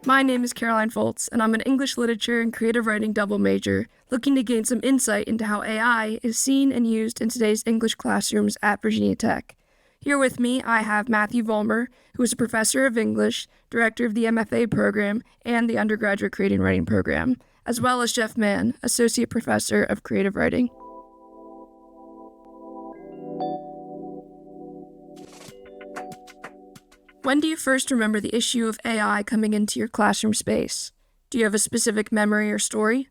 My name is Caroline Foltz, and I'm an English literature and creative writing double major, looking to gain some insight into how AI is seen and used in today's English classrooms at Virginia Tech. Here with me, I have Matthew Vollmer, who is a professor of English, director of the M.F.A. program, and the undergraduate creative writing program, as well as Jeff Mann, associate professor of creative writing. When do you first remember the issue of AI coming into your classroom space? Do you have a specific memory or story?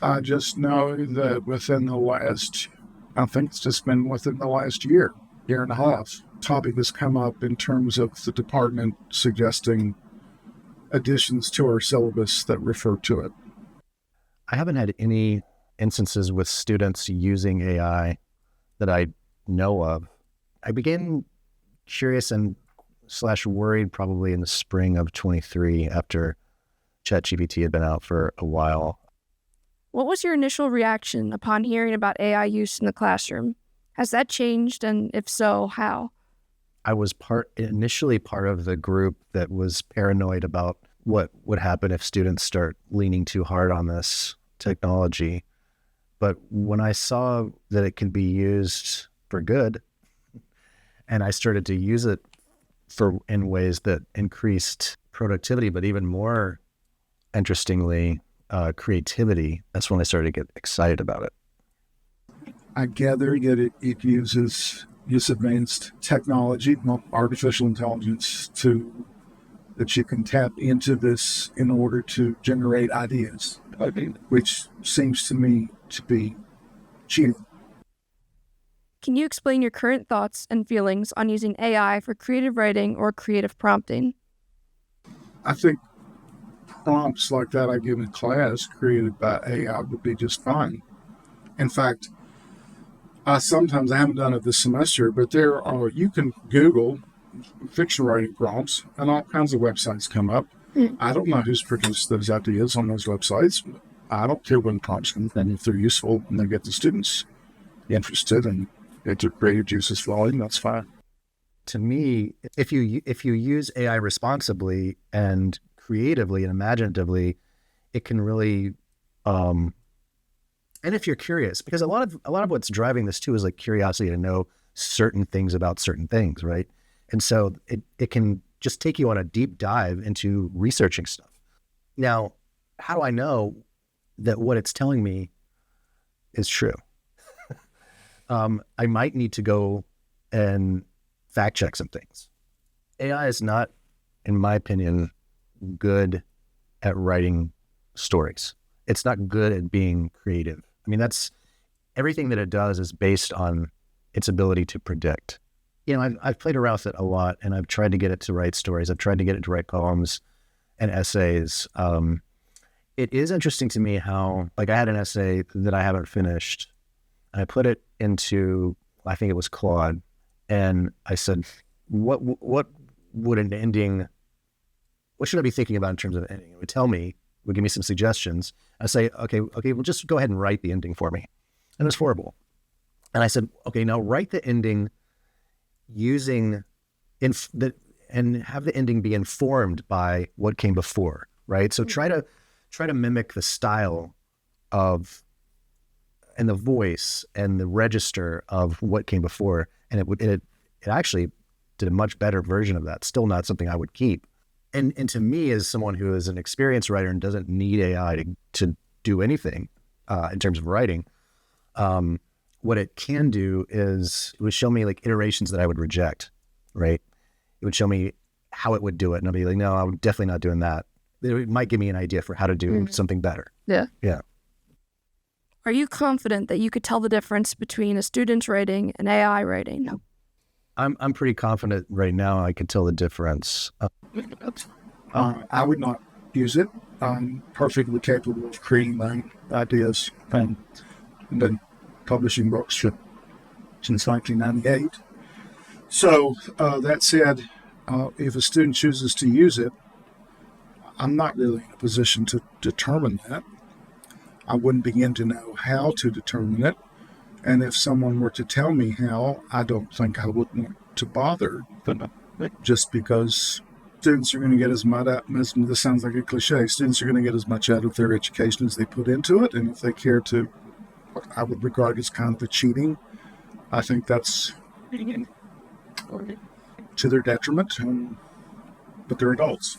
I just know that I think it's just been within the last year and a half, topic has come up in terms of the department suggesting additions to our syllabus that refer to it. I haven't had any instances with students using AI that I know of. I began curious and worried probably in the spring of 23 after ChatGPT had been out for a while. What was your initial reaction upon hearing about AI use in the classroom? Has that changed, and if so, how? I was initially part of the group that was paranoid about what would happen if students start leaning too hard on this technology. But when I saw that it could be used for good, and I started to use it in ways that increased productivity, but even more interestingly, creativity, that's when I started to get excited about it. I gather that it uses advanced technology, artificial intelligence, that you can tap into this in order to generate ideas, which seems to me to be cheating. Can you explain your current thoughts and feelings on using AI for creative writing or creative prompting? I think prompts like that I give in class created by AI would be just fine. In fact, I haven't done it this semester, but you can Google fiction writing prompts and all kinds of websites come up. I don't know who's produced those ideas on those websites. I don't care when prompts come, and if they're useful and they get the students interested and get their creative juices flowing, that's fine. To me, if you use AI responsibly and creatively and imaginatively, it can really, and if you're curious, because a lot of what's driving this too is like curiosity to know certain things about certain things, right? And so it can just take you on a deep dive into researching stuff. Now, how do I know that what it's telling me is true? I might need to go and fact check some things. AI is not, in my opinion, good at writing stories. It's not good at being creative. I mean, that's everything that it does is based on its ability to predict. You know, I've played around with it a lot, and I've tried to get it to write stories. I've tried to get it to write poems and essays. It is interesting to me how, like, I had an essay that I haven't finished, and I put it into, I think it was Claude, and I said, what would an ending, what should I be thinking about in terms of an ending? It would tell me, would give me some suggestions. I say, okay, well, just go ahead and write the ending for me. And it's horrible. And I said, okay, now write the ending using and have the ending be informed by what came before, right? So try to mimic the style of, and the voice and the register of what came before. And it actually did a much better version of that. Still not something I would keep. And to me, as someone who is an experienced writer and doesn't need AI to do anything in terms of writing, what it can do is it would show me like iterations that I would reject, right? It would show me how it would do it. And I'd be like, no, I'm definitely not doing that. It might give me an idea for how to do something better. Yeah. Yeah. Are you confident that you could tell the difference between a student's writing and AI writing? I'm pretty confident right now I could tell the difference. I would not use it. I'm perfectly capable of creating my ideas and been publishing books since 1998. So that said, if a student chooses to use it, I'm not really in a position to determine that. I wouldn't begin to know how to determine it. And if someone were to tell me how, I don't think I would want to bother, just because students are going to get as much out, this sounds like a cliche, students are going to get as much out of their education as they put into it. And if they care to, what I would regard as kind of a cheating, I think that's to their detriment, but they're adults.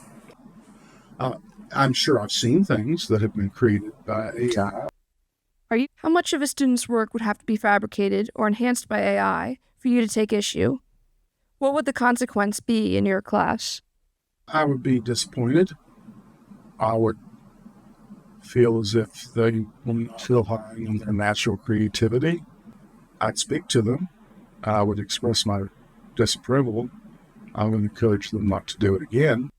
I'm sure I've seen things that have been created by AI. How much of a student's work would have to be fabricated or enhanced by AI for you to take issue? What would the consequence be in your class? I would be disappointed. I would feel as if they were not relying on their natural creativity. I'd speak to them. I would express my disapproval. I would encourage them not to do it again.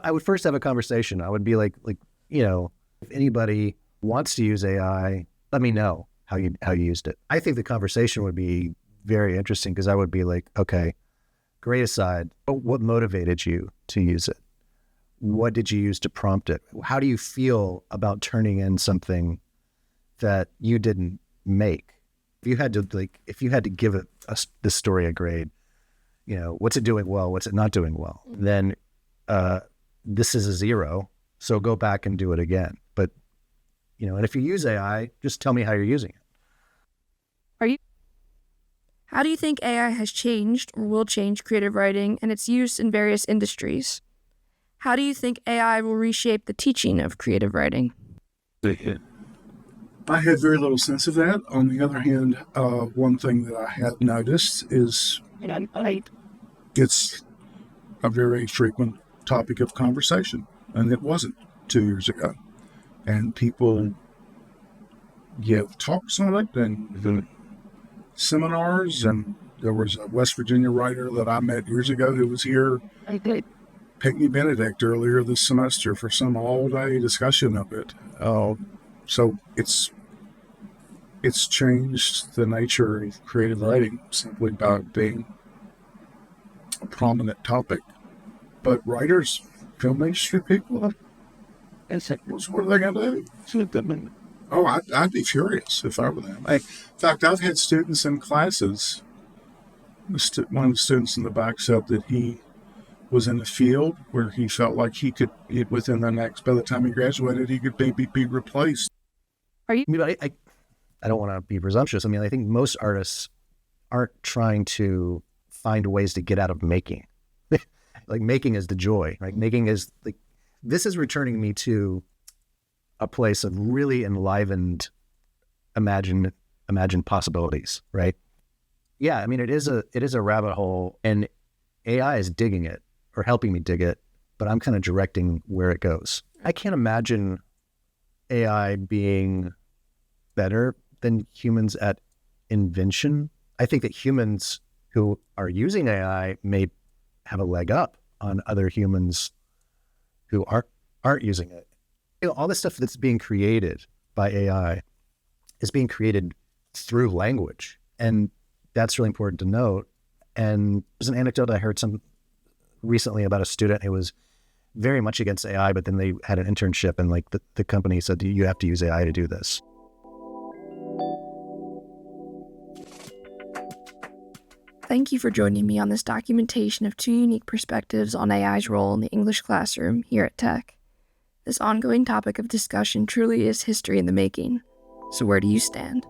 I would first have a conversation. I would be like, if anybody wants to use AI, let me know how you used it. I think the conversation would be very interesting because I would be like, okay, great aside, but what motivated you to use it? What did you use to prompt it? How do you feel about turning in something that you didn't make? If you had to give it this story a grade, what's it doing well? What's it not doing well? Then this is a 0. So go back and do it again. But, and if you use AI, just tell me how you're using it. How do you think AI has changed or will change creative writing and its use in various industries? How do you think AI will reshape the teaching of creative writing? I had very little sense of that. On the other hand, one thing that I have noticed is it's a very frequent topic of conversation, and it wasn't 2 years ago. And people give talks on it and seminars, and there was a West Virginia writer that I met years ago who was here, Peggy Benedict, earlier this semester for some all-day discussion of it. So it's changed the nature of creative writing simply by being a prominent topic. But writers, film industry people, what are they going to do? Oh, I'd be furious if I were them. In fact, I've had students in classes. One of the students in the back said that he was in a field where he felt like he could, within the next, by the time he graduated, he could maybe be replaced. I don't want to be presumptuous. I think most artists aren't trying to find ways to get out of making. Like making is the joy, right? Making is like, this is returning me to a place of really enlivened, imagined possibilities, right? Yeah, it is a rabbit hole, and AI is digging it or helping me dig it, but I'm kind of directing where it goes. I can't imagine AI being better than humans at invention. I think that humans who are using AI may have a leg up on other humans who aren't using it. All the stuff that's being created by AI is being created through language. And that's really important to note. And there's an anecdote I heard recently about a student who was very much against AI, but then they had an internship and the company said, you have to use AI to do this. Thank you for joining me on this documentation of 2 unique perspectives on AI's role in the English classroom here at Tech. This ongoing topic of discussion truly is history in the making. So where do you stand?